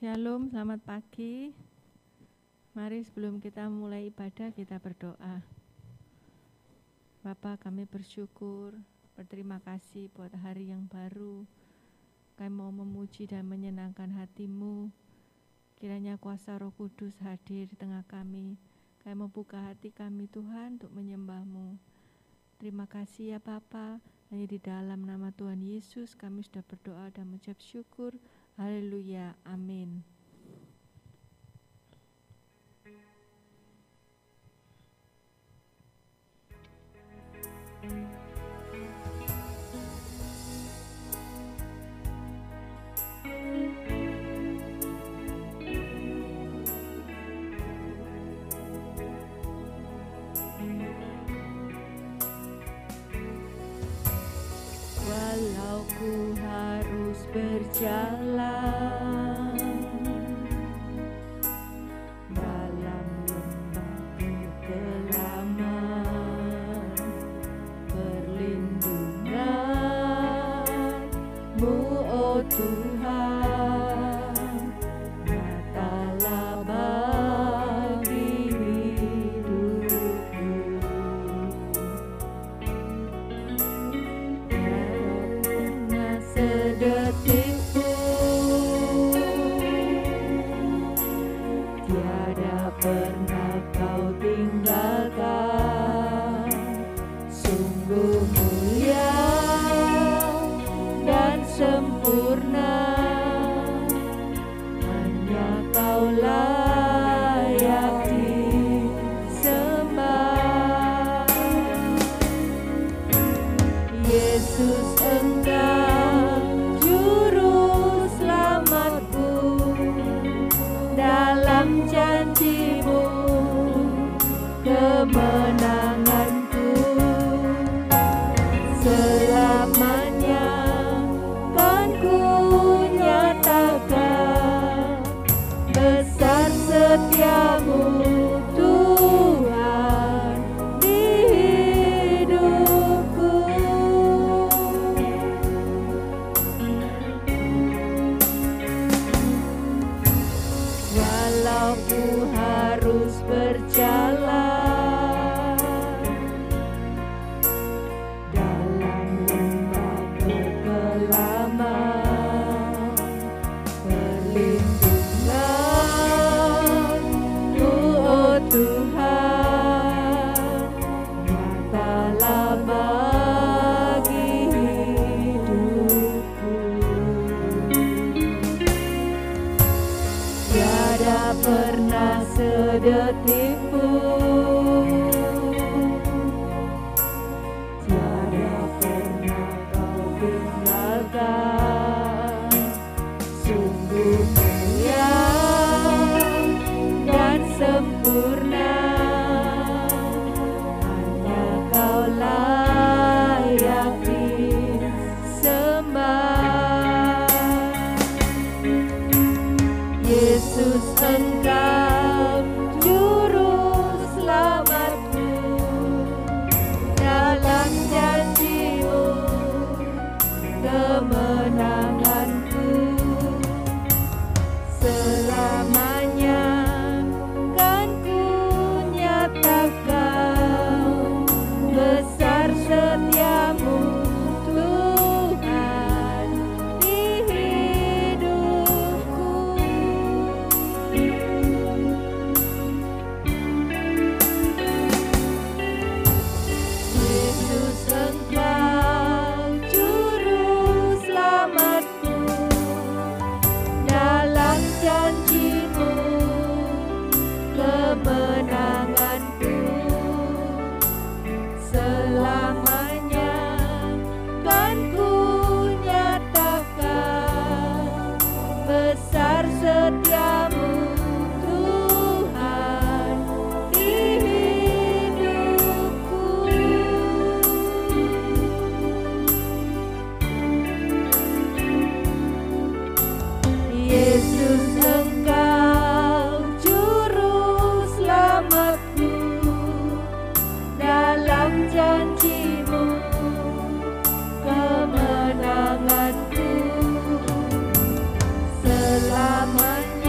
Shalom, selamat pagi. Mari sebelum kita mulai ibadah kita berdoa. Bapa, kami bersyukur, berterima kasih buat hari yang baru. Kami mau memuji dan menyenangkan hati-Mu. Kiranya kuasa Roh Kudus hadir di tengah kami. Kami membuka hati kami Tuhan untuk menyembah-Mu. Terima kasih ya Bapa. Hanya di dalam nama Tuhan Yesus kami sudah berdoa dan mengucap syukur. Haleluya, amin. Walau ku harus berjalan dalam lembah kekelaman, perlindungan-Mu, oh Tuhan, nyatalah bagi hidupku. Sedetik pun tiada pernah Kau tinggalkan. Sungguh mulia dan sempurna, hanya Kau layak disembah. Yesus, Engkau juru selamatku, dalam janji-Mu kemenanganku. Selamanya kan ku nyatakan besar setia-Mu Tuhan di hidupku. Walau ku harus berjalan dalam lembah kekelaman, perlindungan-Mu, oh Tuhan, nyatalah bagi hidupku. Tiada pernah sedetik pun, tiada pernah Kau tinggalkan. Sungguh mulia dan sempurna, hanya Kau layak disembah. Yesus, Engkau juru selamatku, dalam janji-Mu kemenanganku. Selamanya kan ku nyatakan besar setia-Mu Tuhan di hidupku. Yesus, Engkau juru selamatku, dalam janji-Mu kemenanganku. Selamanya kan ku nyatakan besar setia-Mu Tuhan di hidupku. Yesus, Engkau juru selamatku, dalam janji-Mu kemenanganku. Selamanya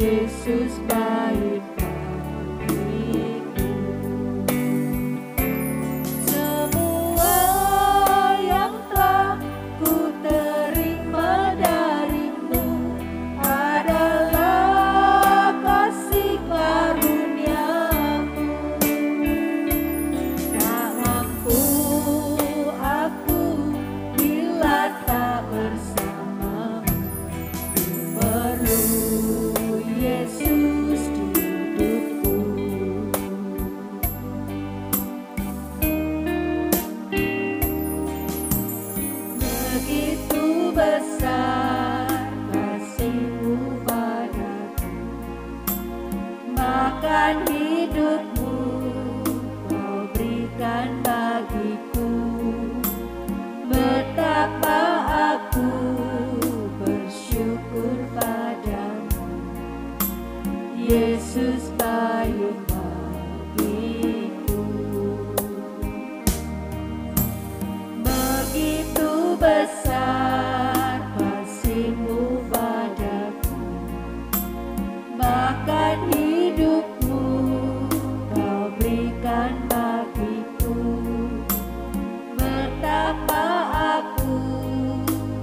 Yesus baik bagiku. Semua yang telah ku terima darimu adalah kasih karuniamu. Tak mampu aku bila tak bersamamu. Perlu Yesus di hidupku. Begitu besar kasih-Mu padaku, bahkan hidupmu Kau berikan bagiku. Betapa aku bersyukur padamu, Yesus baik bagiku. Begitu besar kasih-Mu padaku, bahkan hidupmu Kau berikan bagiku. Betapa aku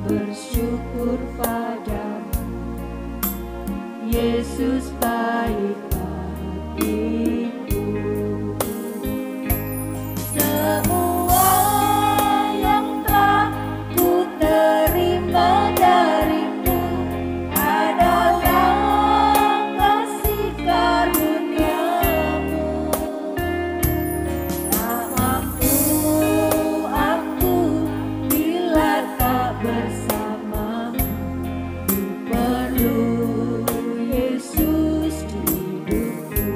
bersyukur padamu, Yesus baik bagiku. Semua yang telah ku terima darimu adalah kasih karuniamu. Tak mampu aku bila tak bersamamu. Ku perlu Yesus di hidupku.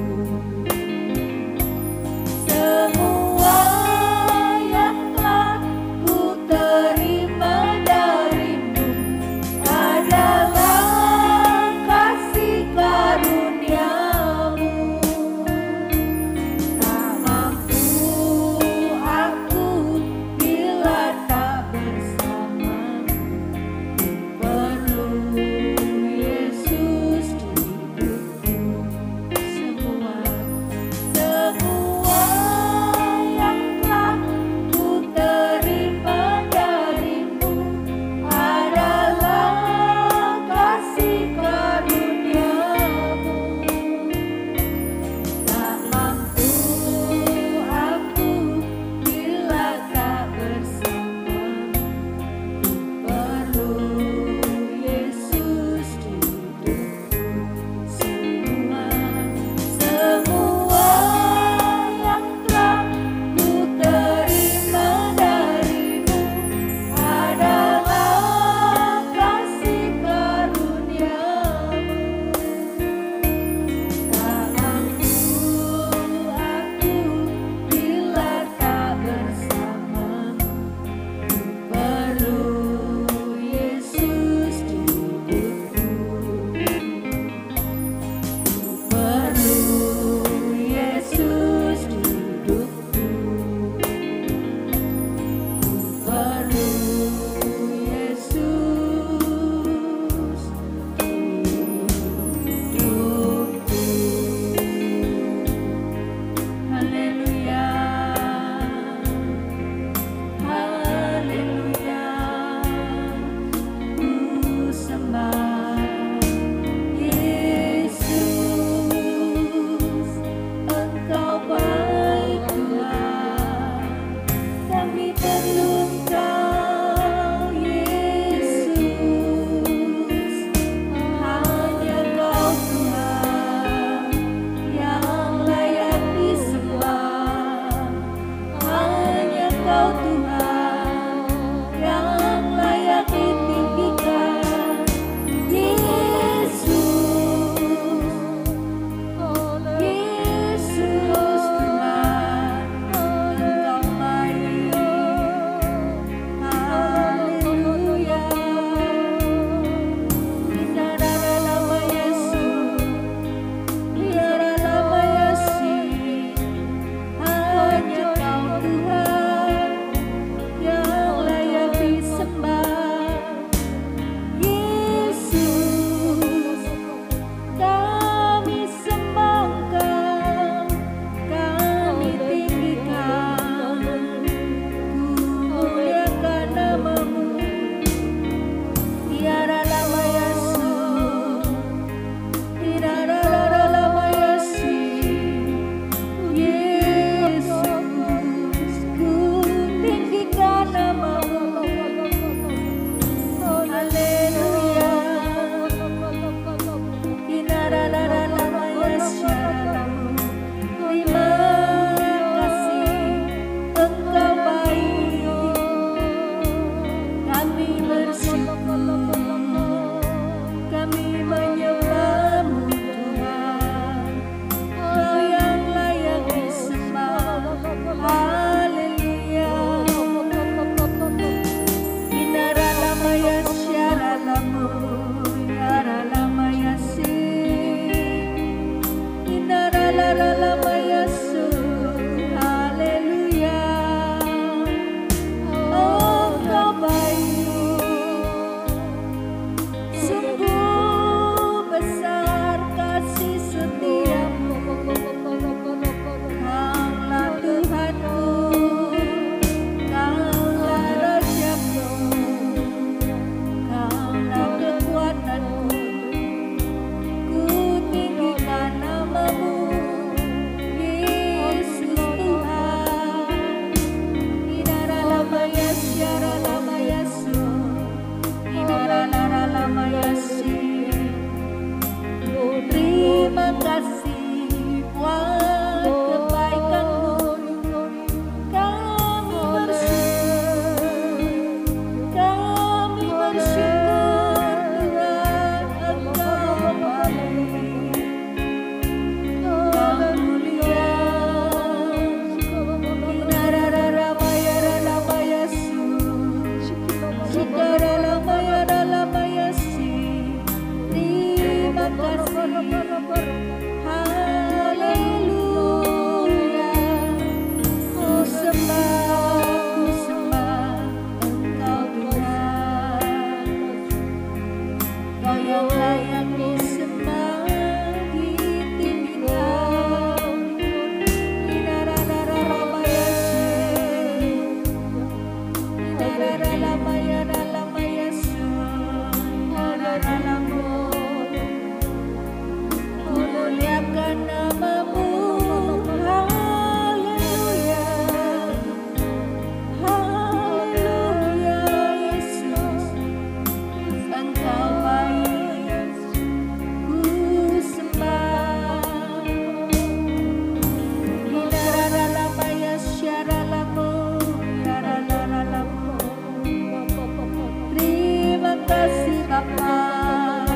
Bapa,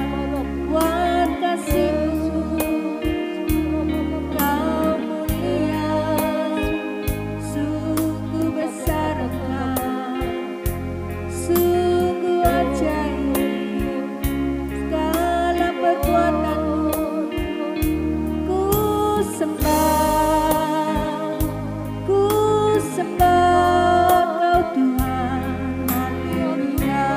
buat kasih-Mu Kau mulia, sungguh besar Engkau, sungguh ajaib segala perbuatan-Mu. Ku sembah Kau Tuhan, haleluya.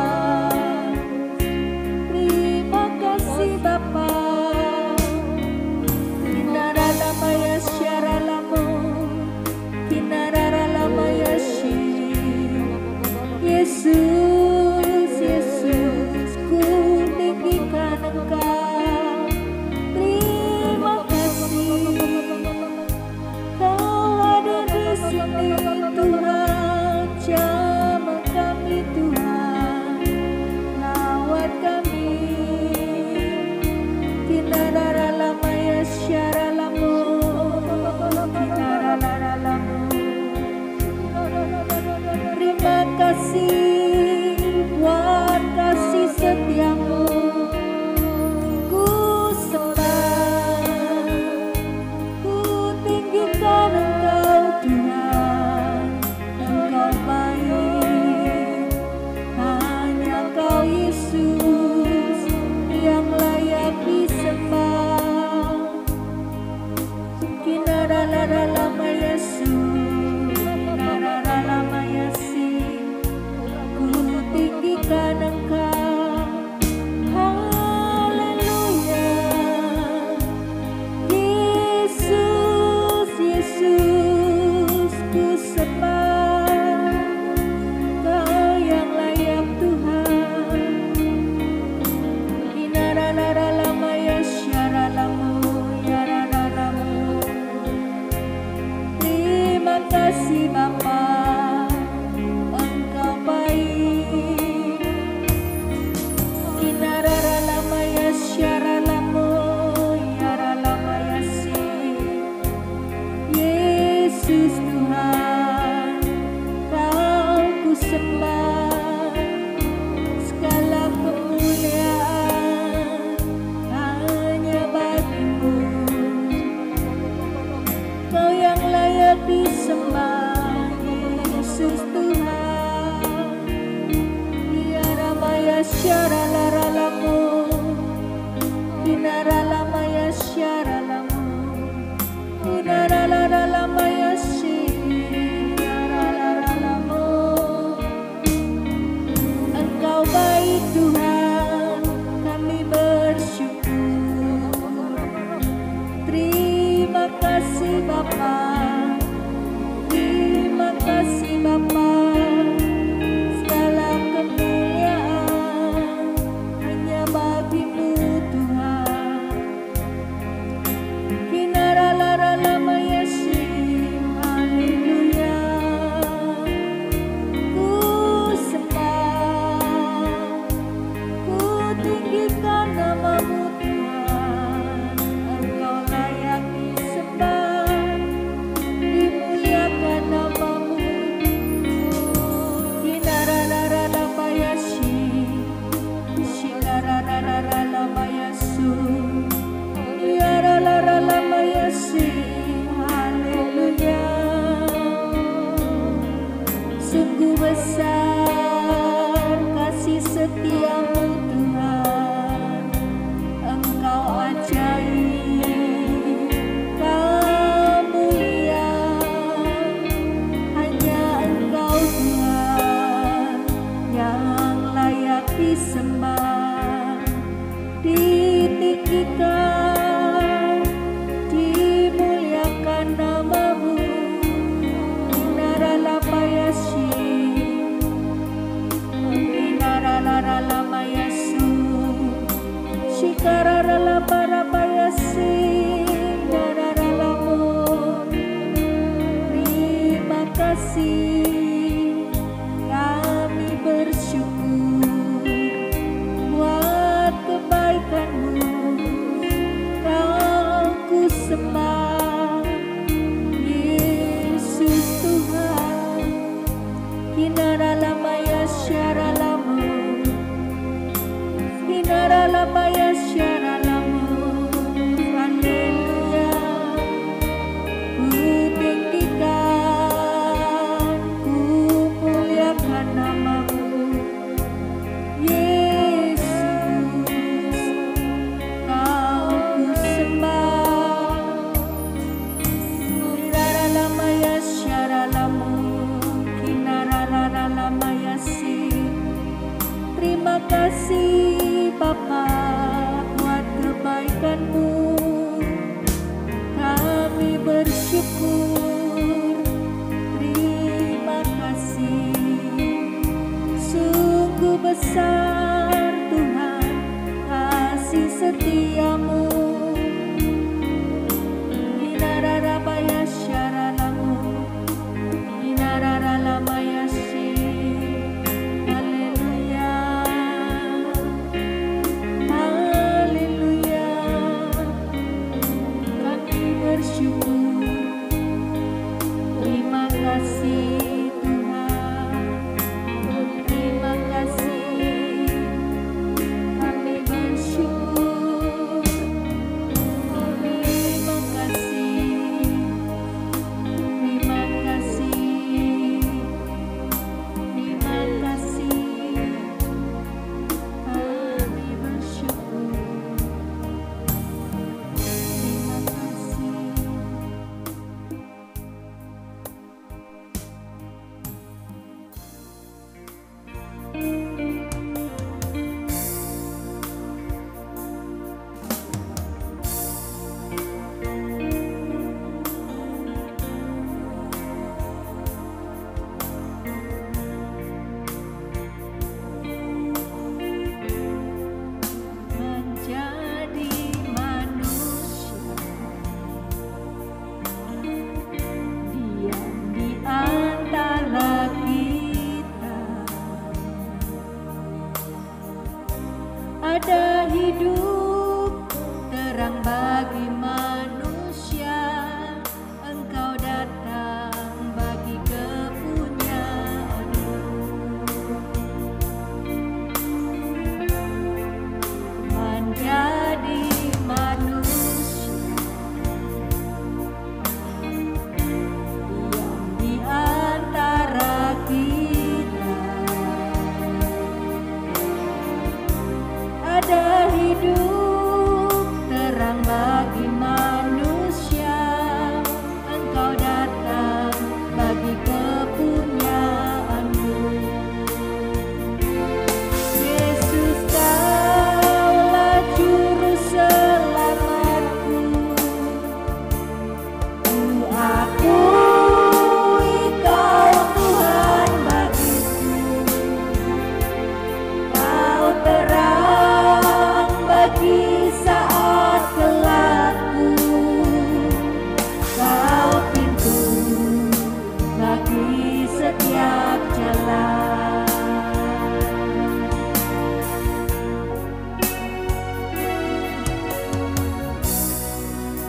Terima kasih Bapa. Kinara lama ya syara lamu, kinara lama ya shi. Yesus, Yesus, ku tinggikan Engkau. Terima kasih Kau hadir di sini Tuhan, jamah kami Tuhan, lawat kami. Kinara lama ya syara lamu, kinara lamu. Terima kasih buat kasih setia-Mu. Ku sembah, ku tinggikan Engkau Tuhan. Engkau baik, hanya Kau Yesus yang layak disembah. Kinara lama Yesus, kinara lama Yesus, ku tinggikan Engkau. Haleluya. Yesus, Yesus, ku sembah Kau yang layak Tuhan. Kinara lama ya syara lamu, yara lamu. Terima kasih Bapa, Engkau baik. Kinara lama ya syara lamu, yara lama ya si. Yesus Tuhan, Kau ku sembah, segala kemuliaan hanya bagi-Mu. Kau yang layak disembah, Yesus Tuhan. Ya Ramaya syara lara lamu, kinara lama ya syara lamu, kinara lara lama ya shi, kinara lara lamu. Engkau baik Tuhan, kami bersyukur. Terima kasih Bapa, terima kasih Bapa. Segala kemuliaan hanya bagi-Mu Tuhan. Kinara lara lama Yesus, haleluya. Ku sembah, ku tinggikan nama-Mu Tuhan. Engkau layak disembah, dimuliakan nama-Mu. Kinara lara lama Yesus, kinara lama Yesus, yara lama Yesus, haleluya. Sungguh besar kasih setia-Mu Tuhan. Engkau ajaib, Kau mulia, hanya Engkau Tuhan yang layak disembah, ditinggikan, dimuliakan nama-Mu. Kinara lama Yesus, kinara lama Yesus, shikara lama Yesus, kinara lamu. Terima kasih, kami bersyukur buat kebaikan-Mu. Kau ku sembah, Yesus Tuhan. Kinara lama ya syara lamu, kasih Bapa buat kebaikan-Mu, kami bersyukur, terima kasih. Sungguh besar Tuhan kasih setia-Mu. Inararabaya syaralamu, inararalamayasi. Ada hidup terang bagi manusia, Engkau datang bagi kepunyaan-Mu. Menjadi manusia, diam di antara kita. Ada hidup terang bagi manusia, Engkau datang bagi kepunyaan-Mu. Yesus, Kaulah juru selamatku. Ku akui Kau Tuhan bagiku. Kau terang bagi saat gelapku, Kau pintu bagi setiap jalan.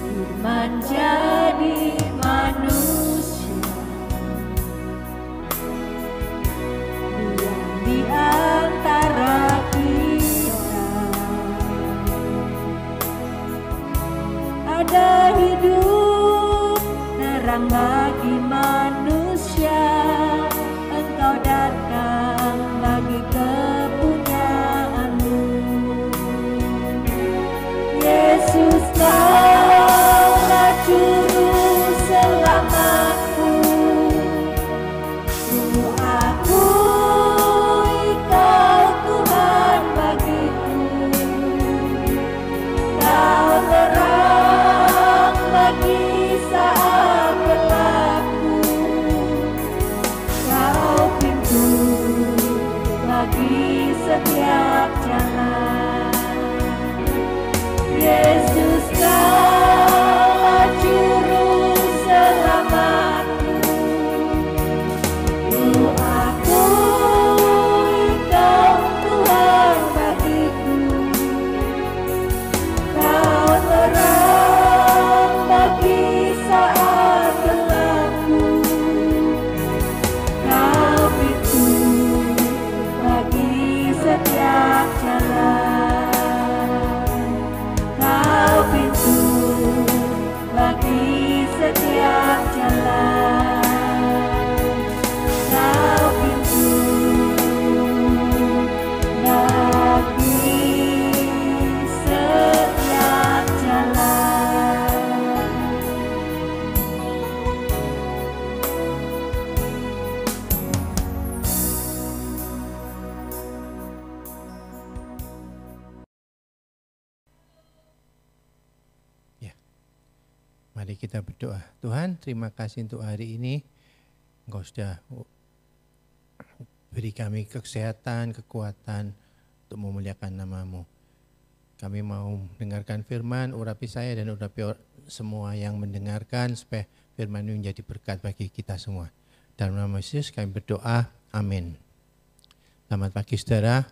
Firman jadi manusia, diam di antara kita. Ada hidup terang bagi manusia, Engkau datang bagi kepunyaan-Mu. Yesus, Kaulah juru selamatku. Ku akui Kau Tuhan bagiku. Kau terang bagi saat gelapku. Mari kita berdoa. Tuhan, terima kasih untuk hari ini. Engkau sudah beri kami kesehatan, kekuatan untuk memuliakan nama-Mu. Kami mau mendengarkan firman, urapi saya dan urapi semua yang mendengarkan supaya firman ini menjadi berkat bagi kita semua. Dalam nama Yesus kami berdoa, amin. Selamat pagi saudara.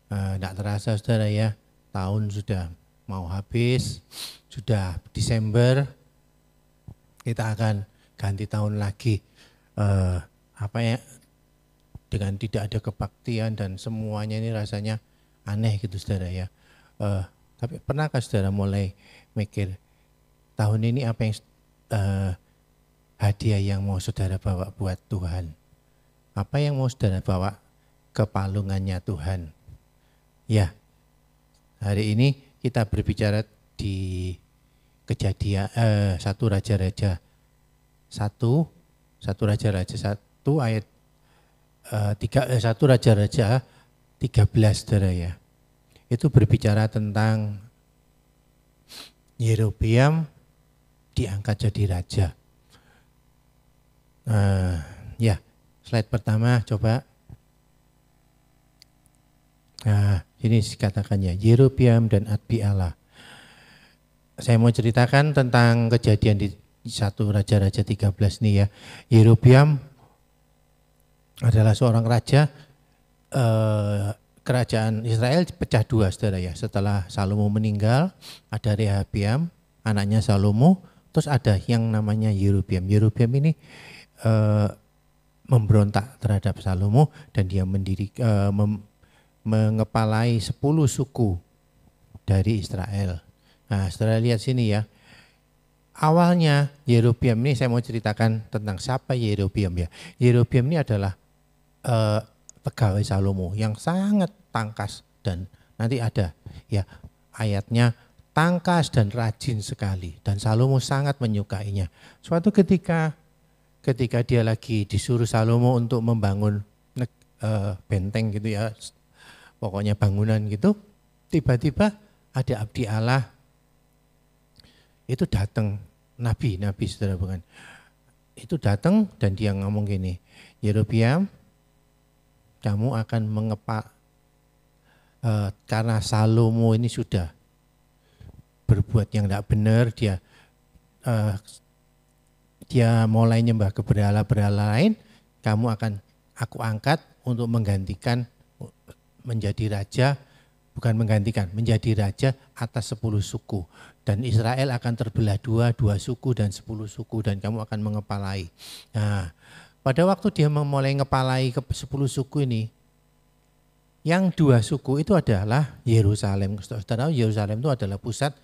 Tidak terasa saudara ya, tahun sudah mau habis, sudah Desember, kita akan ganti tahun lagi. Dengan tidak ada kebaktian dan semuanya ini rasanya aneh gitu saudara ya. Tapi pernahkah saudara mulai mikir tahun ini apa yang hadiah yang mau saudara bawa buat Tuhan? Apa yang mau saudara bawa ke palungannya Tuhan? Ya, hari ini kita berbicara di Kejadian 1 Raja-Raja 1 ayat 1 Raja-Raja 13 saudara ya. Itu berbicara tentang Yerobeam diangkat jadi raja. Ya, slide pertama coba. Ini dikatakannya Yerobeam dan Adbialah. Saya mau ceritakan tentang kejadian di 1 Raja-Raja 13 nih ya. Yerobeam adalah seorang raja, kerajaan Israel pecah dua saudara ya. Setelah Salomo meninggal, ada Rehabeam, anaknya Salomo, terus ada yang namanya Yerobeam. Yerobeam ini memberontak terhadap Salomo dan dia mengepalai 10 suku dari Israel. Nah, saudara lihat sini ya. Awalnya Yerobeam ini saya mau ceritakan tentang siapa Yerobeam ya. Yerobeam ini adalah pegawai Salomo yang sangat tangkas dan nanti ada ya ayatnya tangkas dan rajin sekali dan Salomo sangat menyukainya. Suatu ketika dia lagi disuruh Salomo untuk membangun benteng gitu ya, pokoknya bangunan gitu, tiba-tiba ada abdi Allah itu datang, nabi saudara bukan, itu datang dan dia ngomong gini, Yerobeam, kamu akan karena Salomo ini sudah berbuat yang tidak benar, dia mulai nyembah ke berhala-berhala lain, aku angkat untuk menggantikan menjadi raja, menjadi raja atas 10 suku. Dan Israel akan terbelah dua suku dan 10 suku dan kamu akan mengepalai. Nah, pada waktu dia memulai ngepalai ke 10 suku ini, yang 2 suku itu adalah Yerusalem. Saudara, Yerusalem itu adalah pusat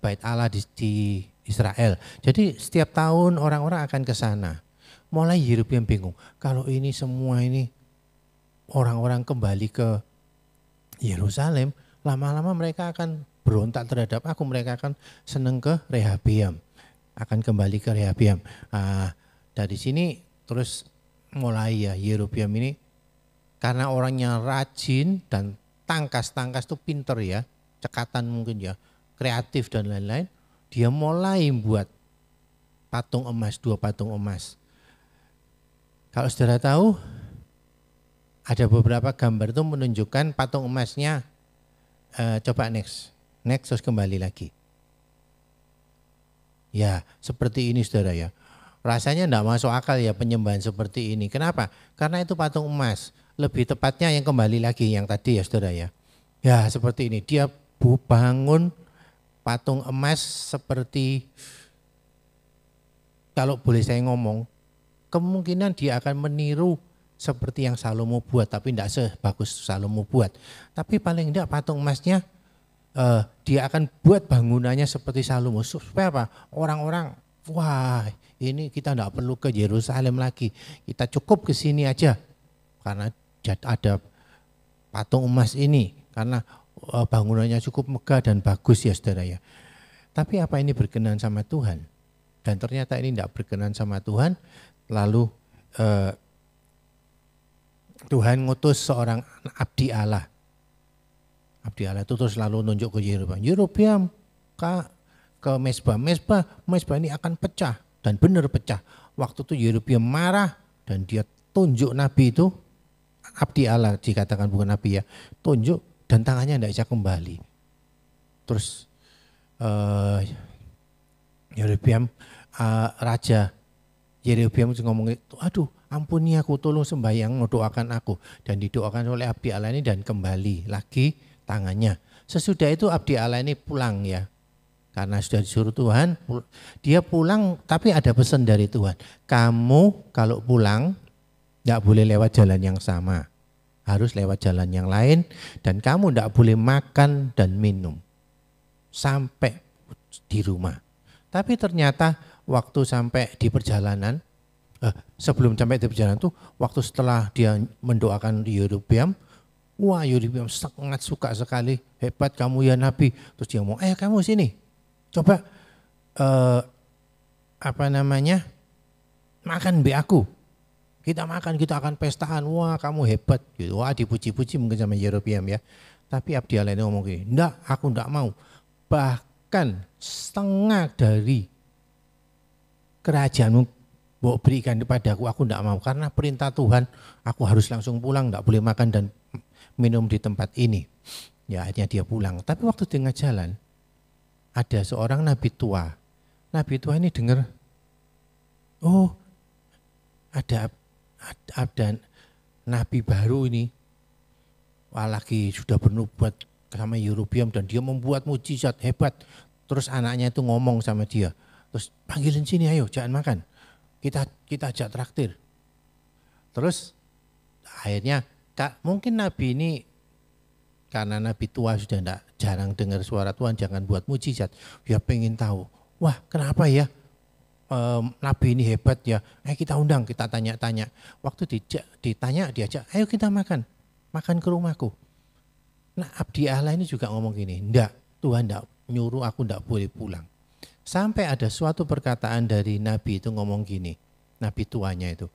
bait Allah di Israel. Jadi setiap tahun orang-orang akan ke sana. Mulai Yerobeam bingung, kalau ini semua ini orang-orang kembali ke Yerusalem, lama-lama mereka akan berontak terhadap aku, mereka akan senang ke Rehabeam, akan kembali ke Rehabeam. Dari sini terus mulai ya Yerobeam ini karena orangnya rajin dan tangkas itu pinter ya, cekatan mungkin ya, kreatif dan lain-lain, dia mulai buat patung emas, 2 patung emas. Kalau saudara tahu, ada beberapa gambar itu menunjukkan patung emasnya. Coba next terus kembali lagi. Ya, seperti ini saudara ya. Rasanya enggak masuk akal ya penyembahan seperti ini. Kenapa? Karena itu patung emas. Lebih tepatnya yang kembali lagi yang tadi ya saudara ya. Ya seperti ini, dia bangun patung emas seperti, kalau boleh saya ngomong, kemungkinan dia akan meniru seperti yang Salomo buat, tapi tidak sebagus Salomo buat. Tapi paling tidak patung emasnya dia akan buat bangunannya seperti Salomo. Supaya apa? Orang-orang, wah ini kita tidak perlu ke Yerusalem lagi, kita cukup ke sini aja. Karena ada patung emas ini, karena bangunannya cukup megah dan bagus ya saudara ya. Tapi apa ini berkenan sama Tuhan? Dan ternyata ini tidak berkenan sama Tuhan. Lalu Tuhan ngutus seorang abdi Allah. Abdi Allah itu terus lalu nunjuk ke Yerobeam. Yerobeam, ke mezbah. Mezbah ini akan pecah dan benar pecah. Waktu itu Yerobeam marah dan dia tunjuk nabi itu, abdi Allah dikatakan bukan nabi ya, tunjuk dan tangannya tidak bisa kembali. Terus Yerobeam, raja Yerobeam ngomong, aduh ampuni aku, tolong sembahyang mendoakan aku. Dan didoakan oleh abdi Allah ini dan kembali lagi tangannya. Sesudah itu abdi Allah ini pulang ya. Karena sudah disuruh Tuhan, dia pulang tapi ada pesan dari Tuhan. Kamu kalau pulang tidak boleh lewat jalan yang sama. Harus lewat jalan yang lain dan kamu tidak boleh makan dan minum sampai di rumah. Tapi ternyata waktu sampai di perjalanan, sebelum sampai di perjalanan itu, waktu setelah dia mendoakan Yerobeam, wah Yerobeam sangat suka sekali, hebat kamu ya Nabi. Terus dia ngomong, kamu sini, coba makan be aku. Kita makan, kita akan pestaan, wah kamu hebat. Gitu. Wah dipuji-puji mungkin sama Yerobeam ya. Tapi abdi Allah ini ngomong gini, enggak, aku enggak mau. Bahkan setengah dari kerajaanmu berikan kepadaku, aku enggak mau. Karena perintah Tuhan, aku harus langsung pulang, enggak boleh makan dan minum di tempat ini. Ya akhirnya dia pulang. Tapi waktu di tengah jalan, ada seorang nabi tua. Nabi tua ini dengar, oh ada nabi baru ini, lagi sudah bernubuat sama Yerobeam dan dia membuat mujizat hebat. Terus anaknya itu ngomong sama dia, terus panggilin sini ayo, jangan makan, kita ajak traktir. Terus akhirnya mungkin nabi ini karena nabi tua sudah jarang dengar suara Tuhan, jangan buat mujizat. Dia pengen tahu, wah kenapa ya nabi ini hebat ya, kita undang, kita tanya-tanya. Waktu diajak, ayo kita makan ke rumahku. Nah abdi Allah ini juga ngomong gini, enggak, Tuhan enggak nyuruh, aku enggak boleh pulang. Sampai ada suatu perkataan dari nabi itu ngomong gini, nabi tuanya itu,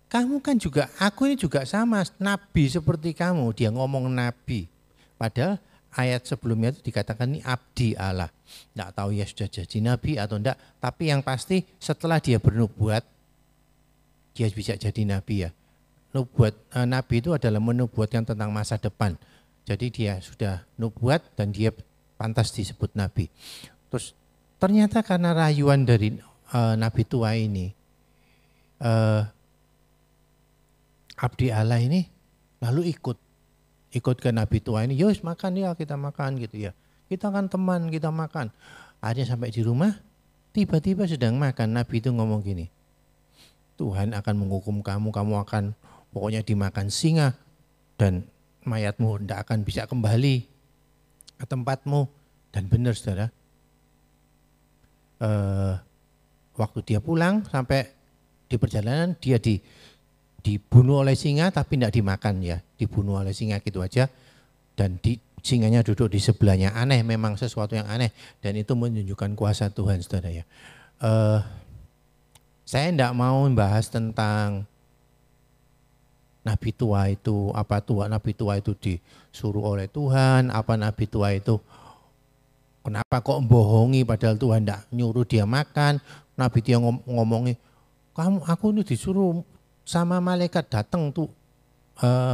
kamu kan juga, aku ini juga sama, nabi seperti kamu. Dia ngomong nabi, padahal ayat sebelumnya itu dikatakan ini abdi Allah. Tidak tahu ya sudah jadi nabi atau enggak, tapi yang pasti setelah dia bernubuat, dia bisa jadi nabi ya. Nabi itu adalah menubuatkan tentang masa depan. Jadi dia sudah nubuat dan dia pantas disebut nabi. Terus ternyata karena rayuan dari nabi tua ini, abdi Allah ini lalu ikut ke nabi tua ini, yos makan ya, kita makan gitu ya. Kita kan teman, kita makan. Akhirnya sampai di rumah, tiba-tiba sedang makan, nabi itu ngomong gini, Tuhan akan menghukum kamu, kamu akan pokoknya dimakan singa dan mayatmu tidak akan bisa kembali ke tempatmu. Dan benar saudara, waktu dia pulang sampai di perjalanan dia dibunuh oleh singa tapi tidak dimakan ya, dibunuh oleh singa gitu aja, dan singanya duduk di sebelahnya. Aneh, memang sesuatu yang aneh, dan itu menunjukkan kuasa Tuhan saudara ya. Saya tidak mau membahas tentang nabi tua itu, apa nabi tua itu disuruh oleh Tuhan, apa nabi tua itu kenapa kok membohongi padahal Tuhan tidak nyuruh dia makan. Nabi dia ngomongnya, aku ini disuruh sama malaikat, datang tuh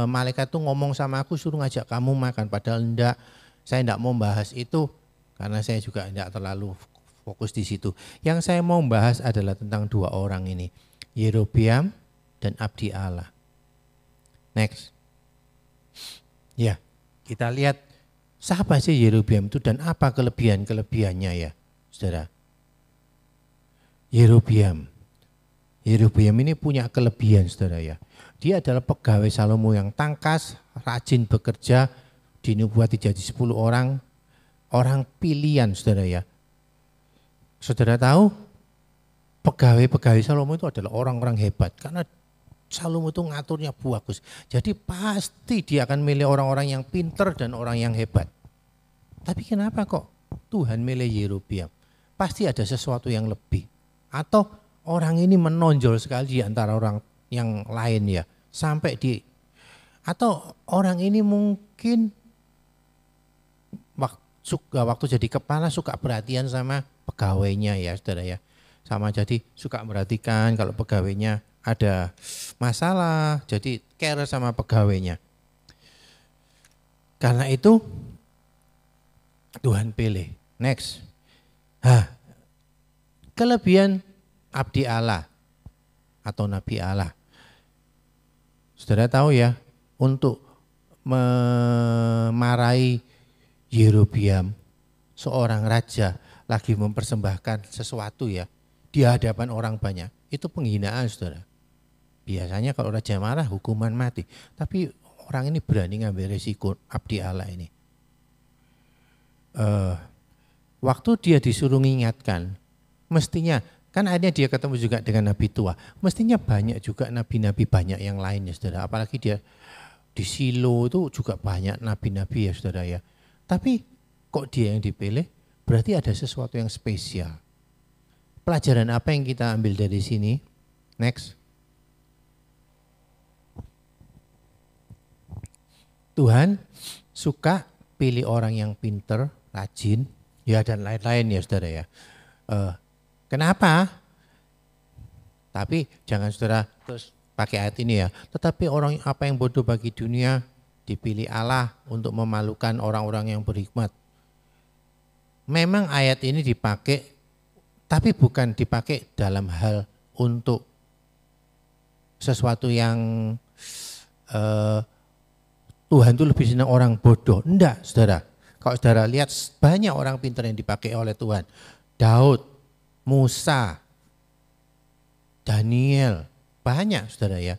malaikat tuh ngomong sama aku suruh ngajak kamu makan, padahal enggak. Saya enggak mau bahas itu karena saya juga enggak terlalu fokus di situ. Yang saya mau bahas adalah tentang dua orang ini, Yerobeam dan abdi Allah. Next. Ya, kita lihat siapa sih Yerobeam itu dan apa kelebihannya ya, saudara. Yerobeam ini punya kelebihan saudara ya. Dia adalah pegawai Salomo yang tangkas, rajin bekerja, dinubuati jadi 10 orang pilihan saudara ya. Saudara tahu pegawai Salomo itu adalah orang-orang hebat karena Salomo itu ngaturnya bagus. Jadi pasti dia akan milih orang-orang yang pinter dan orang yang hebat. Tapi kenapa kok Tuhan milih Yerobeam? Pasti ada sesuatu yang lebih. Atau orang ini menonjol sekali di antara orang yang lain ya. Atau orang ini mungkin waktu jadi kepala suka perhatian sama pegawainya ya saudara ya. Sama jadi suka merhatikan kalau pegawainya ada masalah, jadi care sama pegawainya. Karena itu Tuhan pilih. Next. Kelebihan abdi Allah atau nabi Allah. Saudara tahu ya, untuk memarahi Yerobiam, seorang raja lagi mempersembahkan sesuatu ya di hadapan orang banyak, itu penghinaan saudara. Biasanya kalau raja marah hukuman mati, tapi orang ini berani ngambil resiko abdi Allah ini. Waktu dia disuruh mengingatkan, mestinya kan akhirnya dia ketemu juga dengan nabi tua, mestinya banyak juga nabi-nabi banyak yang lainnya saudara, apalagi dia di Silo itu juga banyak nabi-nabi ya saudara ya. Tapi kok dia yang dipilih, berarti ada sesuatu yang spesial. Pelajaran apa yang kita ambil dari sini? Next. Tuhan suka pilih orang yang pinter, rajin, ya dan lain-lain ya saudara ya. Kenapa? Tapi jangan saudara terus pakai ayat ini ya. Tetapi orang apa yang bodoh bagi dunia dipilih Allah untuk memalukan orang-orang yang berhikmat. Memang ayat ini dipakai, tapi bukan dipakai dalam hal untuk sesuatu yang Tuhan itu lebih senang orang bodoh. Enggak saudara. Kalau saudara lihat banyak orang pintar yang dipakai oleh Tuhan. Daud, Musa, Daniel, banyak saudara ya.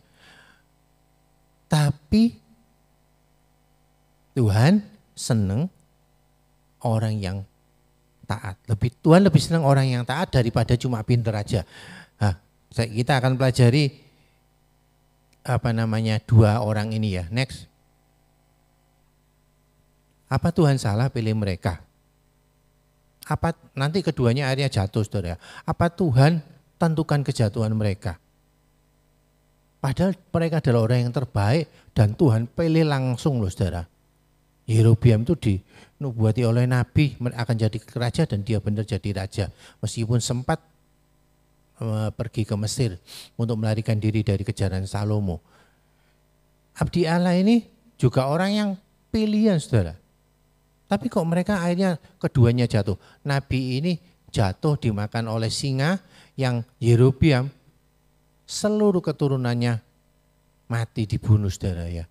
Tapi Tuhan senang orang yang taat. Tuhan lebih senang orang yang taat daripada cuma pintar aja. Nah, kita akan pelajari dua orang ini ya. Next. Apa Tuhan salah pilih mereka? Apa nanti keduanya akhirnya jatuh saudara? Apa Tuhan tentukan kejatuhan mereka? Padahal mereka adalah orang yang terbaik dan Tuhan pilih langsung loh saudara. Yerobiam itu dinubuati oleh Nabi akan jadi raja dan dia benar jadi raja. Meskipun sempat pergi ke Mesir untuk melarikan diri dari kejaran Salomo. Abdi Allah ini juga orang yang pilihan saudara. Tapi kok mereka akhirnya keduanya jatuh. Nabi ini jatuh dimakan oleh singa, yang Yerobiam seluruh keturunannya mati dibunuh saudara ya.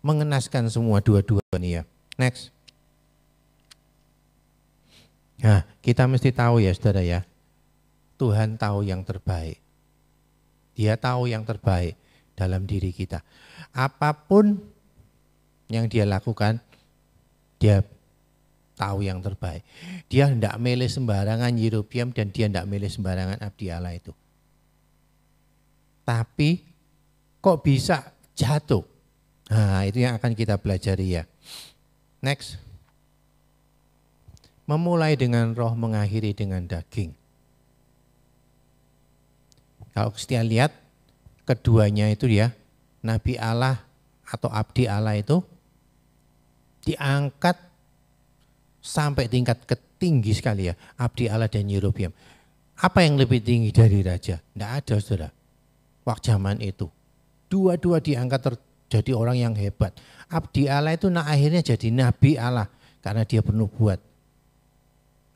Mengenaskan semua dua-dua ini ya. Next. Nah, kita mesti tahu ya saudara ya. Tuhan tahu yang terbaik. Dia tahu yang terbaik dalam diri kita. Apapun yang dia lakukan, dia tahu yang terbaik. Dia tidak milih sembarangan Yerobiam dan dia tidak milih sembarangan abdi Allah itu. Tapi kok bisa jatuh? Nah, itu yang akan kita pelajari ya. Next. Memulai dengan roh, mengakhiri dengan daging. Kalau kita lihat keduanya itu ya, Nabi Allah atau abdi Allah itu diangkat sampai tingkat tinggi sekali ya, abdi Allah dan Yerobiam. Apa yang lebih tinggi dari raja? Tidak ada saudara. Waktu zaman itu. Dua-dua diangkat jadi orang yang hebat. Abdi Allah itu akhirnya jadi Nabi Allah karena dia bernubuat.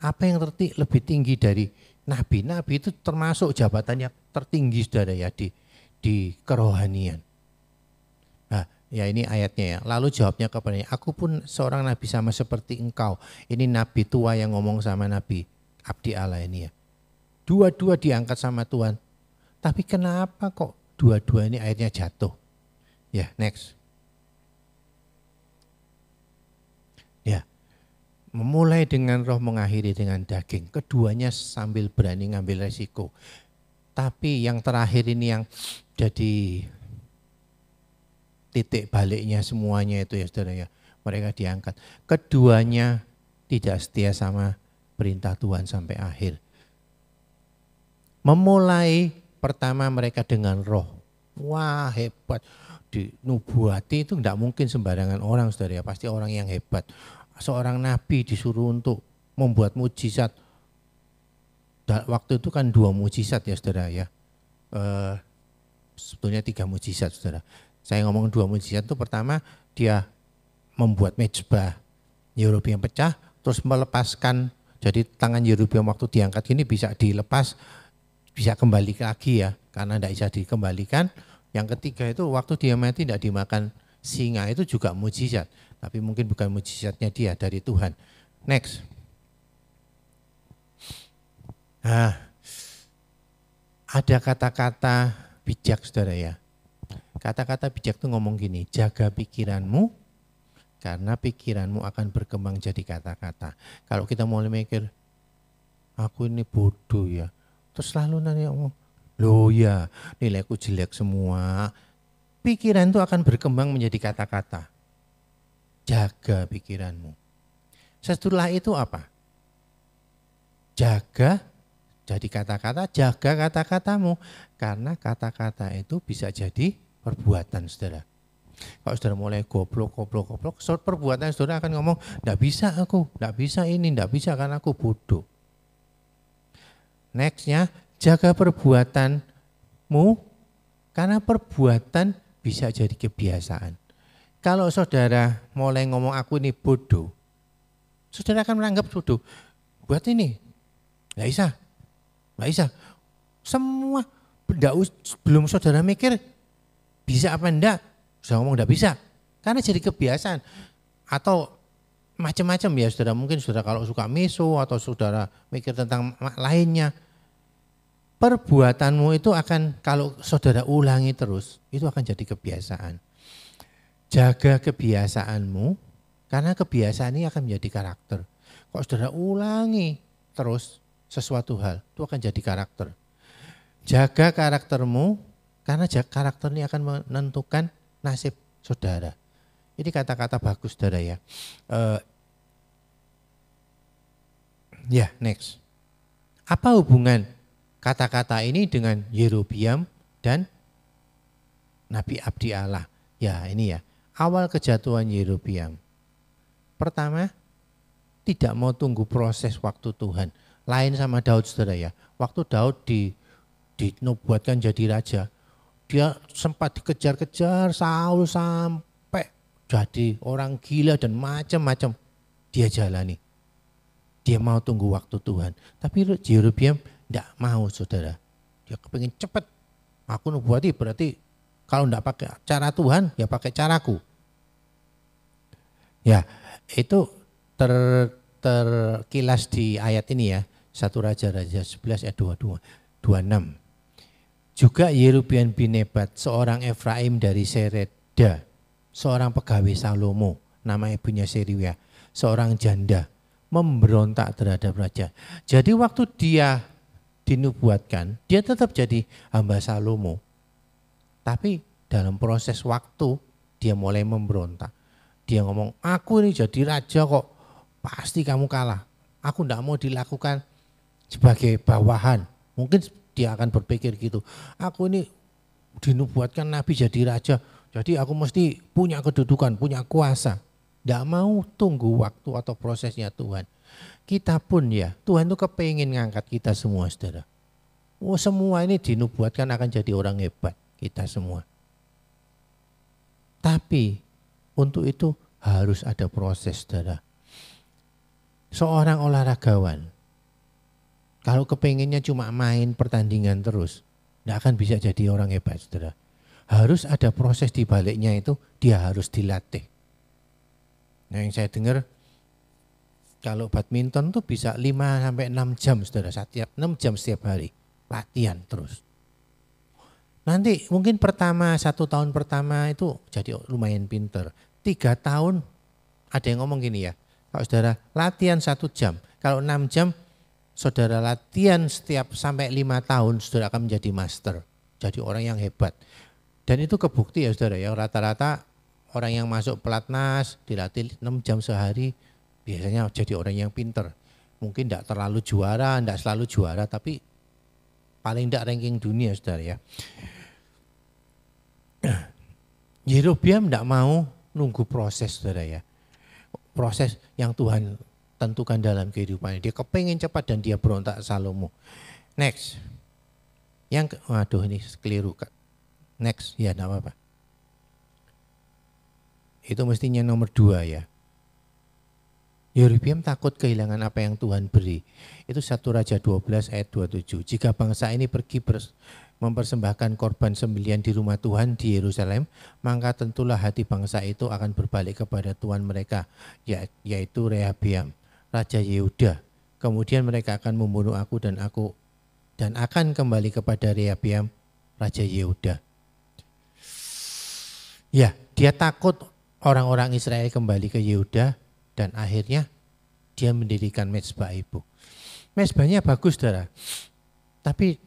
Apa yang lebih tinggi dari Nabi? Nabi itu termasuk jabatannya tertinggi saudara ya di kerohanian. Nah, ya ini ayatnya ya. Lalu jawabnya kepadanya, aku pun seorang nabi sama seperti engkau. Ini nabi tua yang ngomong sama nabi abdi Allah ini ya. Dua-dua diangkat sama Tuhan. Tapi kenapa kok dua-dua ini akhirnya jatuh? Ya, next. Ya, memulai dengan roh, mengakhiri dengan daging. Keduanya sambil berani ngambil resiko. Tapi yang terakhir ini yang jadi titik baliknya semuanya itu ya saudara ya. Mereka diangkat. Keduanya tidak setia sama perintah Tuhan sampai akhir. Memulai pertama mereka dengan roh. Wah hebat. Dinubuati itu tidak mungkin sembarangan orang saudara ya. Pasti orang yang hebat. seorang nabi disuruh untuk membuat mujizat. Waktu itu kan 2 mujizat ya saudara ya. Sebetulnya 3 mujizat saudara. Saya ngomong 2 mujizat itu pertama dia membuat mezbah Yerobeam pecah, terus melepaskan, jadi tangan Yerobeam waktu diangkat ini bisa dilepas, bisa kembali lagi ya, karena tidak bisa dikembalikan. Yang ketiga itu waktu dia mati tidak dimakan singa, itu juga mujizat, tapi mungkin bukan mujizatnya dia, dari Tuhan. Next. Nah, ada kata-kata bijak saudara ya. Kata-kata bijak itu ngomong gini, jaga pikiranmu, karena pikiranmu akan berkembang jadi kata-kata. Kalau kita mulai mikir, aku ini bodoh ya, terus lalu nanya, loh ya nilaiku jelek semua. Pikiran itu akan berkembang menjadi kata-kata. Jaga pikiranmu. Setelah itu apa? Jaga, jadi kata-kata, jaga kata-katamu. Karena kata-kata itu bisa jadi perbuatan saudara. Kalau saudara mulai goblok, perbuatan saudara akan ngomong, enggak bisa aku, enggak bisa ini, enggak bisa karena aku bodoh. Nextnya, jaga perbuatanmu, karena perbuatan bisa jadi kebiasaan. Kalau saudara mulai ngomong aku ini bodoh, saudara akan menganggap bodoh. Buat ini, enggak bisa. Semua, belum saudara mikir, bisa apa enggak, sudah ngomong enggak bisa, karena jadi kebiasaan. Atau macam-macam ya saudara, mungkin saudara kalau suka miso atau saudara mikir tentang lainnya, perbuatanmu itu akan, kalau saudara ulangi terus, itu akan jadi kebiasaan. Jaga kebiasaanmu, karena kebiasaan ini akan menjadi karakter. Kalau saudara ulangi terus sesuatu hal, itu akan jadi karakter. Jaga karaktermu, karena karakter ini akan menentukan nasib saudara. Ini kata-kata bagus saudara ya. Next. Apa hubungan kata-kata ini dengan Yerobeam dan Nabi Abdi Allah? Ya ini ya, awal kejatuhan Yerobeam. Pertama, tidak mau tunggu proses waktu Tuhan. Lain sama Daud saudara ya. Waktu Daud dinubuatkan jadi raja, dia sempat dikejar-kejar Saul sampai jadi orang gila dan macam-macam dia jalani. Dia mau tunggu waktu Tuhan. Tapi Yerobeam tidak mau saudara. Dia kepingin cepat. Aku nubuati berarti kalau tidak pakai cara Tuhan ya pakai caraku. Ya itu terkilas di ayat ini ya. 1 Raja-Raja 11 ayat 26. Juga Yerobeam bin Nebat, seorang Efraim dari Sereda, seorang pegawai Salomo, nama ibunya Seriwia, seorang janda, memberontak terhadap raja. Jadi waktu dia dinubuatkan, dia tetap jadi hamba Salomo. Tapi dalam proses waktu, dia mulai memberontak. Dia ngomong, aku ini jadi raja kok, pasti kamu kalah. Aku tidak mau dilakukan sebagai bawahan. Mungkin dia akan berpikir gitu, aku ini dinubuatkan nabi jadi raja, jadi aku mesti punya kedudukan, punya kuasa. Tidak mau tunggu waktu atau prosesnya Tuhan. Kita pun ya, Tuhan itu kepingin ngangkat kita semua saudara. Semua ini dinubuatkan akan jadi orang hebat, kita semua. Tapi untuk itu harus ada proses saudara. Seorang olahragawan, kalau kepinginnya cuma main pertandingan terus, tidak akan bisa jadi orang hebat saudara. Harus ada proses di baliknya itu, dia harus dilatih. Nah yang saya dengar, kalau badminton tuh bisa 5-6 jam saudara, 6 jam setiap hari, latihan terus. Nanti mungkin 1 tahun pertama itu jadi lumayan pinter. 3 tahun, ada yang ngomong gini ya, kalau saudara latihan 1 jam, kalau 6 jam, saudara latihan setiap sampai 5 tahun, saudara akan menjadi master, jadi orang yang hebat. Dan itu kebukti ya saudara ya, rata-rata orang yang masuk pelatnas dilatih 6 jam sehari, biasanya jadi orang yang pinter. Mungkin tidak terlalu juara, tidak selalu juara, tapi paling tidak ranking dunia saudara ya. Yerobeam tidak mau nunggu proses saudara ya. proses yang Tuhan tentukan dalam kehidupannya. Dia kepingin cepat dan dia berontak Salomo. Next. Waduh ini keliru. Next, ya enggak apa-apa. Itu mestinya nomor 2 ya. Yerobeam takut kehilangan apa yang Tuhan beri. Itu 1 Raja 12 ayat 27. Jika bangsa ini pergi mempersembahkan korban sembelihan di rumah Tuhan di Yerusalem, maka tentulah hati bangsa itu akan berbalik kepada Tuhan mereka, yaitu Rehabeam, Raja Yehuda. Kemudian mereka akan membunuh aku dan akan kembali kepada Rehabeam, Raja Yehuda. Ya, dia takut orang-orang Israel kembali ke Yehuda. Dan akhirnya dia mendirikan mezbah itu. Mezbahnya bagus, saudara. Tapi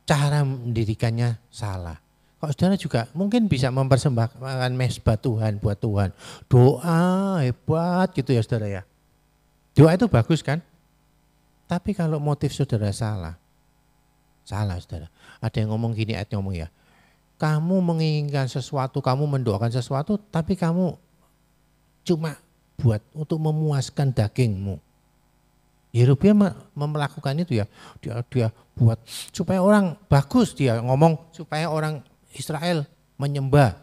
cara mendirikannya salah. Kalau saudara juga mungkin bisa mempersembahkan mezbah Tuhan buat Tuhan. Doa hebat gitu ya saudara ya. Doa itu bagus kan? Tapi kalau motif saudara salah. Salah saudara. Ada yang ngomong gini, ayat ngomong ya. Kamu menginginkan sesuatu, kamu mendoakan sesuatu, tapi kamu cuma buat untuk memuaskan dagingmu. Yerobeam melakukan itu ya, dia buat supaya orang bagus, dia ngomong supaya orang Israel menyembah.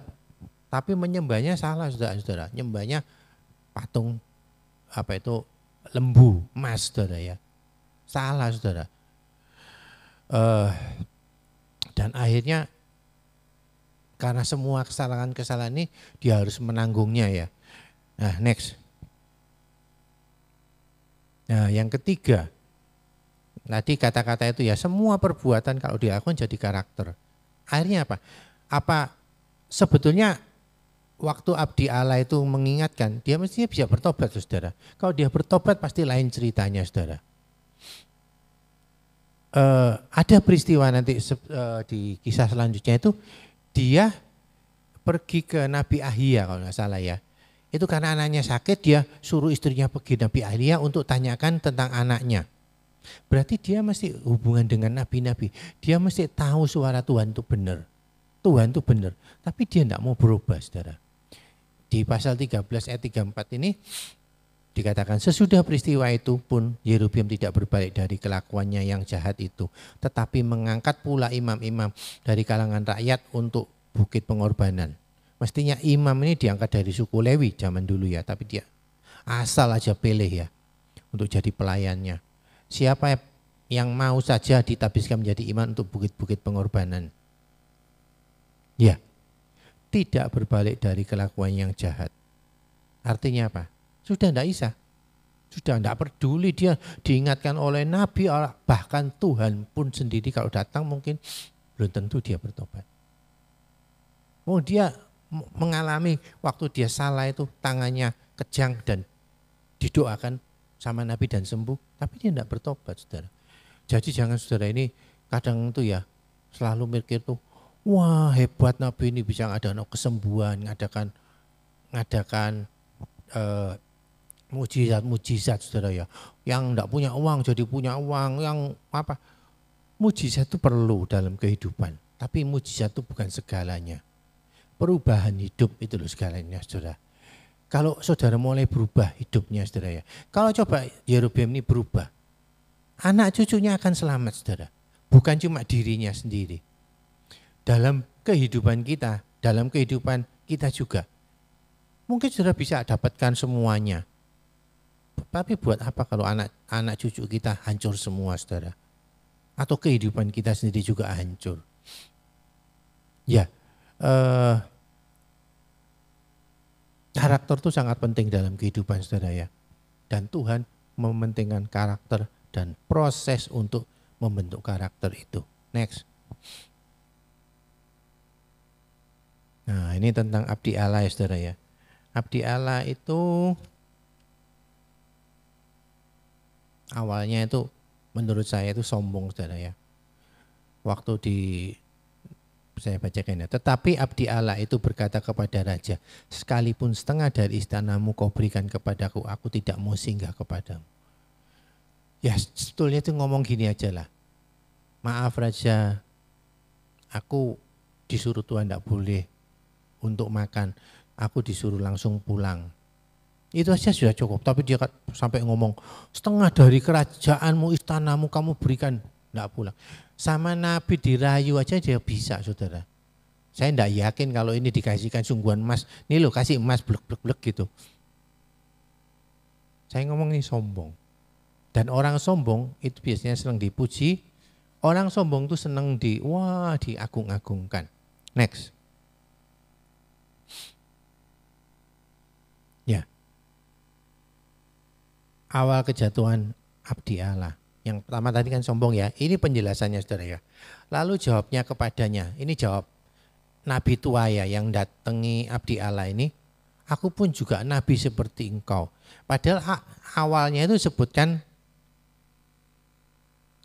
Tapi menyembahnya salah saudara, nyembahnya patung lembu emas saudara ya. Salah saudara. Dan akhirnya karena semua kesalahan-kesalahan ini dia harus menanggungnya ya. Nah, next. Nah, yang ketiga, tadi kata-kata itu ya, semua perbuatan kalau dilakukan jadi karakter. Akhirnya apa? Apa sebetulnya waktu abdi Allah itu mengingatkan, dia mestinya bisa bertobat saudara. Kalau dia bertobat pasti lain ceritanya saudara. Ada peristiwa nanti di kisah selanjutnya itu, dia pergi ke Nabi Ahia kalau nggak salah ya. Itu karena anaknya sakit, dia suruh istrinya pergi Nabi Ahia untuk tanyakan tentang anaknya. Berarti dia mesti hubungan dengan nabi-nabi. Dia mesti tahu suara Tuhan itu benar. Tuhan itu benar. Tapi dia tidak mau berubah saudara. Di pasal 13 ayat 34 ini dikatakan sesudah peristiwa itu pun Yerobeam tidak berbalik dari kelakuannya yang jahat itu. Tetapi mengangkat pula imam-imam dari kalangan rakyat untuk bukit pengorbanan. Mestinya imam ini diangkat dari suku Lewi zaman dulu ya, tapi dia asal aja pilih ya untuk jadi pelayannya. Siapa yang mau saja ditabiskan menjadi imam untuk bukit-bukit pengorbanan. Ya, tidak berbalik dari kelakuan yang jahat. Artinya apa? Sudah tidak bisa. Sudah tidak peduli, dia diingatkan oleh Nabi, bahkan Tuhan pun sendiri kalau datang mungkin belum tentu dia bertobat. Oh dia mengalami waktu dia salah itu tangannya kejang dan didoakan sama Nabi dan sembuh, tapi dia tidak bertobat saudara. Jadi jangan saudara ini kadang itu ya selalu mikir tuh, wah hebat Nabi ini bisa ngadakan kesembuhan, ngadakan mujizat saudara ya. Yang tidak punya uang jadi punya uang, yang apa? Mujizat itu perlu dalam kehidupan, tapi mujizat itu bukan segalanya. Perubahan hidup itu loh segalanya saudara. Kalau saudara mulai berubah hidupnya saudara ya. Kalau coba Yerobeam ini berubah, anak cucunya akan selamat saudara. Bukan cuma dirinya sendiri. Dalam kehidupan kita juga. Mungkin saudara bisa dapatkan semuanya. Tapi buat apa kalau anak cucu kita hancur semua saudara. Atau kehidupan kita sendiri juga hancur. Ya, karakter itu sangat penting dalam kehidupan saudara ya. Dan Tuhan mementingkan karakter dan proses untuk membentuk karakter itu. Next. Nah ini tentang abdi Allah ya saudara ya. Abdi Allah itu awalnya itu menurut saya itu sombong saudara ya. Waktu saya bacakan ya. Tetapi abdi Allah itu berkata kepada raja, sekalipun setengah dari istanamu kau berikan kepadaku, aku tidak mau singgah kepadamu. Ya sebetulnya itu ngomong gini aja lah. Maaf raja, aku disuruh Tuhan tidak boleh untuk makan, aku disuruh langsung pulang. Itu aja sudah cukup. Tapi dia sampai ngomong, setengah dari kerajaanmu, istanamu kamu berikan, enggak pulang. Sama Nabi dirayu aja dia bisa, saudara. Saya enggak yakin kalau ini dikasihkan sungguhan emas, nih lo kasih emas blek-blek gitu. Saya ngomong ini sombong. Dan orang sombong itu biasanya senang dipuji. Orang sombong itu senang diagung-agungkan. Next. Ya. Awal kejatuhan abdi Allah. Yang pertama tadi kan sombong ya. Ini penjelasannya saudara ya. Lalu jawabnya kepadanya. Ini jawab Nabi tua ya yang datangi abdi Allah ini. Aku pun juga nabi seperti engkau. Padahal awalnya itu sebutkan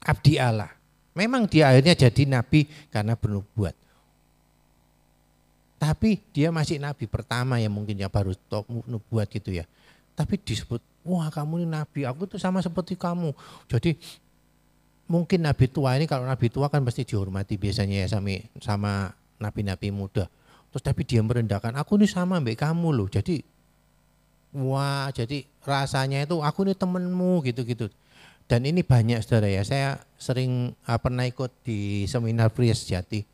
abdi Allah. Memang dia akhirnya jadi nabi karena bernubuat. Tapi dia masih nabi pertama yang mungkin ya baru nubuat gitu ya. Tapi disebut, wah kamu ini nabi, aku tuh sama seperti kamu. Jadi mungkin nabi tua ini, kalau nabi tua kan pasti dihormati biasanya ya sama nabi-nabi muda. Terus tapi dia merendahkan, aku ini sama mbak kamu loh. Jadi wah, jadi rasanya itu aku ini temenmu gitu-gitu. Dan ini banyak saudara ya, saya sering pernah ikut di seminar pria sejati.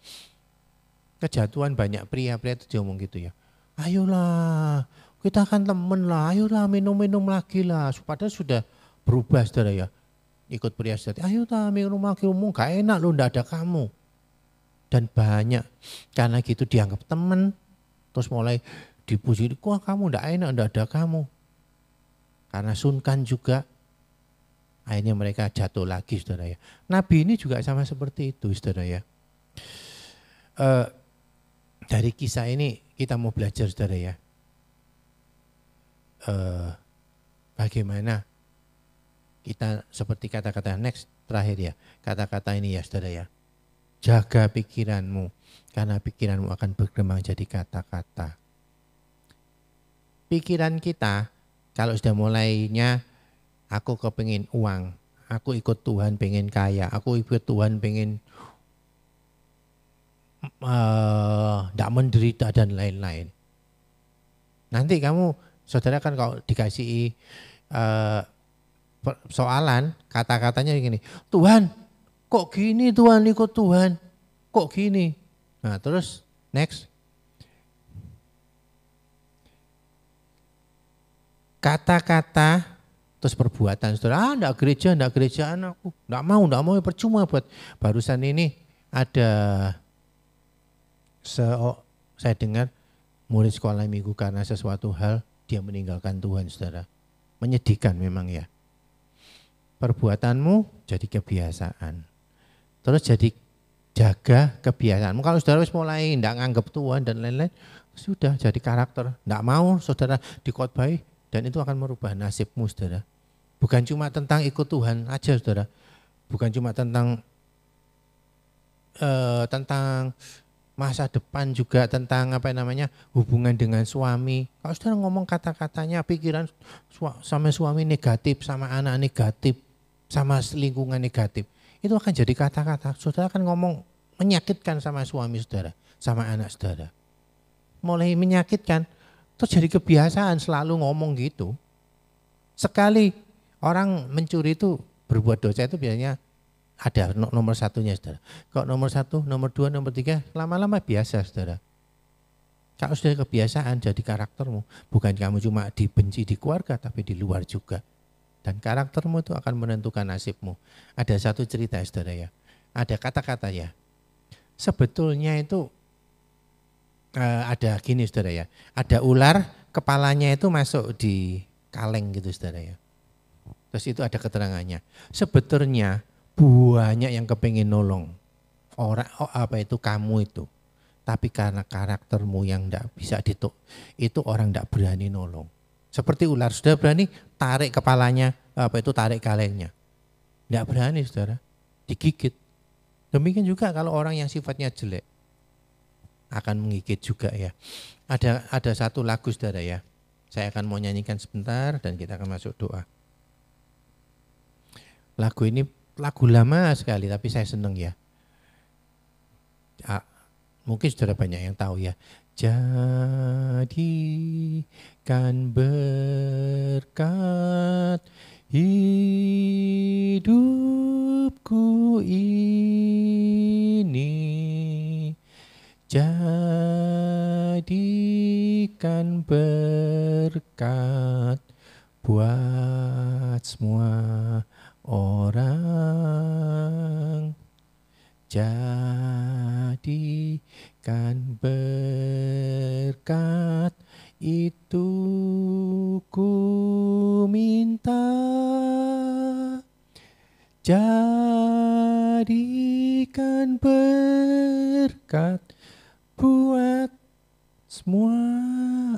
Kejatuhan banyak pria-pria itu dia ngomong gitu ya. Ayolah, kita kan temen lah, ayolah minum-minum lagi lah. Padahal sudah berubah saudara ya. Ikut pria sejati, ayolah minum lagi, gak enak loh, ndak ada kamu. Dan banyak, karena gitu dianggap temen. Terus mulai dipuji, wah kamu ndak enak, ndak ada kamu. Karena sungkan juga. Akhirnya mereka jatuh lagi saudara ya. Nabi ini juga sama seperti itu saudara ya. Dari kisah ini kita mau belajar saudara ya. Bagaimana kita seperti kata-kata next terakhir ya. Kata-kata ini ya saudara ya. Jaga pikiranmu karena pikiranmu akan berkembang jadi kata-kata. Pikiran kita kalau sudah mulainya aku kepingin uang, aku ikut Tuhan pengen kaya, aku ikut Tuhan pengen tidak menderita dan lain-lain. Nanti kamu, saudara kan kalau dikasih soalan, kata-katanya gini, Tuhan kok gini Tuhan, ikut Tuhan, kok gini. Nah terus next. Kata-kata terus perbuatan saudara, enggak gerejaan aku, enggak mau percuma buat barusan ini ada saya dengar murid sekolah minggu karena sesuatu hal dia meninggalkan Tuhan saudara. Menyedihkan memang ya. Perbuatanmu jadi kebiasaan. Terus jadi jaga kebiasaanmu. Kalau saudara mulai enggak nganggap Tuhan dan lain-lain, sudah jadi karakter. Enggak mau saudara dikhotbahi dan itu akan merubah nasibmu saudara. Bukan cuma tentang ikut Tuhan aja saudara. Bukan cuma tentang masa depan juga, tentang hubungan dengan suami. Kalau saudara ngomong kata-katanya pikiran sama suami negatif, sama anak negatif, sama lingkungan negatif, itu akan jadi kata-kata. Saudara akan ngomong menyakitkan sama suami saudara, sama anak saudara. Mulai menyakitkan, terus jadi kebiasaan selalu ngomong gitu. Sekali orang mencuri itu berbuat dosa itu biasanya ada nomor satunya saudara. Kalau nomor 1, nomor 2, nomor 3 lama-lama biasa saudara. Kalau sudah kebiasaan jadi karaktermu. Bukan kamu cuma dibenci di keluarga tapi di luar juga. Dan karaktermu itu akan menentukan nasibmu. Ada satu cerita saudara ya. Ada kata-kata ya. Sebetulnya itu ada gini saudara ya. Ada ular kepalanya itu masuk di kaleng gitu saudara ya. Terus itu ada keterangannya. Sebetulnya banyak yang kepingin nolong orang kamu itu, tapi karena karaktermu yang tidak bisa itu orang tidak berani nolong. Seperti ular sudah berani tarik kepalanya, tarik kalengnya, tidak berani saudara, digigit. Demikian juga kalau orang yang sifatnya jelek akan menggigit juga ya. Ada satu lagu saudara ya, saya akan mau nyanyikan sebentar dan kita akan masuk doa. Lagu ini lagu lama sekali tapi saya senang ya. Mungkin saudara banyak yang tahu ya. jadikan berkat hidupku ini, jadikan berkat buat semua orang, jadikan berkat itu ku minta, jadikan berkat buat semua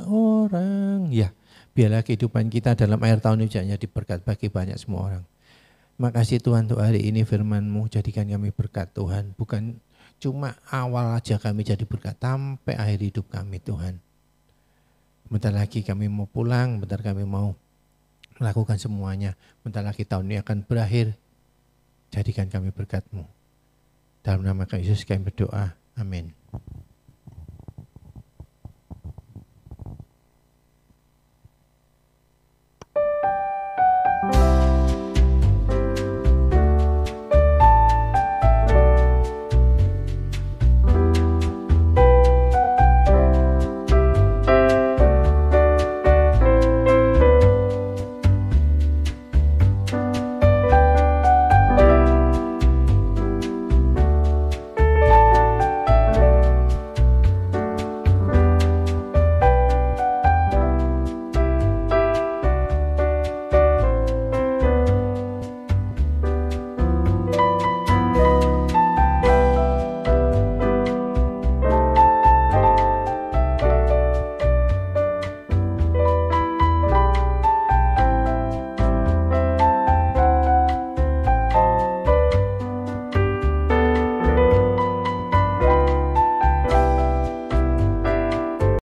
orang. Ya, biarlah kehidupan kita dalam akhir tahun ini jadi berkat bagi banyak semua orang. Makasih Tuhan untuk hari ini firman-Mu, jadikan kami berkat Tuhan. Bukan cuma awal aja kami jadi berkat, sampai akhir hidup kami Tuhan. Bentar lagi kami mau pulang, bentar kami mau melakukan semuanya. Bentar lagi tahun ini akan berakhir. Jadikan kami berkat-Mu. Dalam nama Yesus kami berdoa. Amin.